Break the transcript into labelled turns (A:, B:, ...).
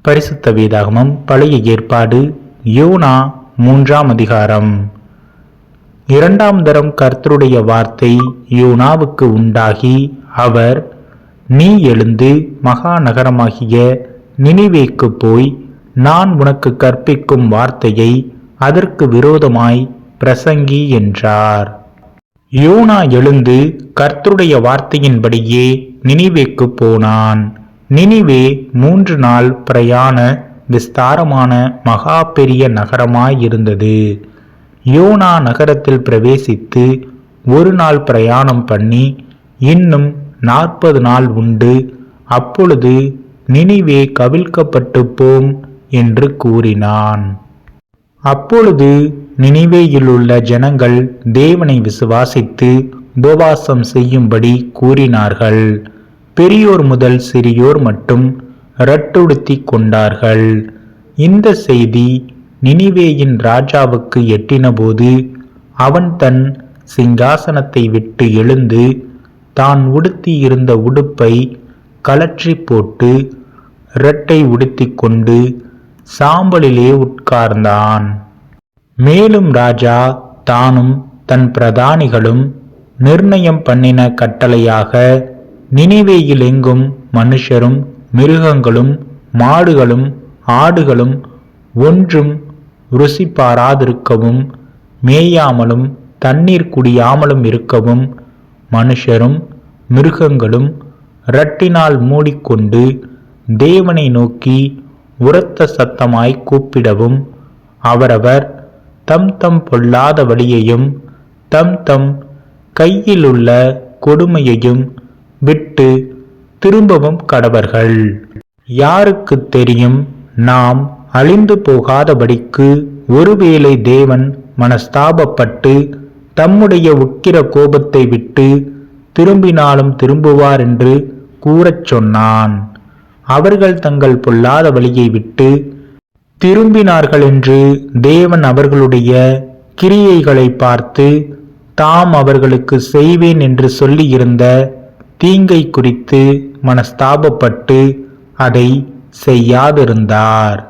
A: பரிசுத்த வேதாகமம் பழைய ஏற்பாடு யோனா 3ஆம் அதிகாரம். 2ஆம் தரம் கர்த்தருடைய வார்த்தை யோனாவுக்கு உண்டாகி, அவர், நீ எழுந்து மகா நகரமாகிய நினிவேக்கு போய் நான் உனக்கு கற்பிக்கும் வார்த்தையை அதற்கு விரோதமாய் பிரசங்கி என்றார். யோனா எழுந்து கர்த்தருடைய வார்த்தையின்படியே நினிவேக்கு போனான். நினிவே 3 நாள் பிரயாண விஸ்தாரமான மகா பெரிய நகரமாயிருந்தது. யோனா நகரத்தில் பிரவேசித்து 1 நாள் பிரயாணம் பண்ணி இன்னும் 40 நாள் உண்டு. அப்பொழுது நினிவே கவிழ்க்கப்பட்டு போம் என்று கூறினான். அப்பொழுது நினிவேயிலுள்ள ஜனங்கள் தேவனை விசுவாசித்து உபவாசம் செய்யும்படி கூறினார்கள். பெரியோர் முதல் சிறியோர் மட்டும் இரட்டுடுத்தி கொண்டார்கள். இந்த செய்தி நினிவேயின் ராஜாவுக்கு எட்டினபோது அவன் தன் சிங்காசனத்தை விட்டு எழுந்து தான் உடுத்தியிருந்த உடுப்பை கழற்றி போட்டு இரட்டை உடுத்தி கொண்டு சாம்பலிலே உட்கார்ந்தான். மேலும் ராஜா தானும் தன் பிரதானிகளும் நிர்ணயம் பண்ணின கட்டளையாக நினிவேயில் எங்கும் மனுஷரும் மிருகங்களும் மாடுகளும் ஆடுகளும் ஒன்றும் ருசி பாராதிருக்கவும் மேயாமலும் தண்ணீர் குடியாமலும் இருக்கவும் மனுஷரும் மிருகங்களும் இரட்டினால் மூடிக்கொண்டு தேவனை நோக்கி உரத்த சத்தமாய் கூப்பிடவும் அவரவர் தம் தம் பொல்லாத வழியையும் தம் தம் கையிலுள்ள கொடுமையையும் விட்டு திரும்பவும் கடவர்கள். யாருக்கு தெரியும், நாம் அழிந்து போகாதபடிக்கு ஒருவேளை தேவன் மனஸ்தாபப்பட்டு தம்முடைய உக்கிர கோபத்தை விட்டு திரும்பினாலும் திரும்புவார் என்று கூறச் சொன்னான். அவர்கள் தங்கள் பொல்லாத வழியை விட்டு திரும்பினார்கள் என்று தேவன் அவர்களுடைய கிரியைகளை பார்த்து தாம் அவர்களுக்கு செய்வேன் என்று சொல்லியிருந்த தீங்கை குறித்து மனஸ்தாபப்பட்டு அதை செய்யாதிருந்தார்.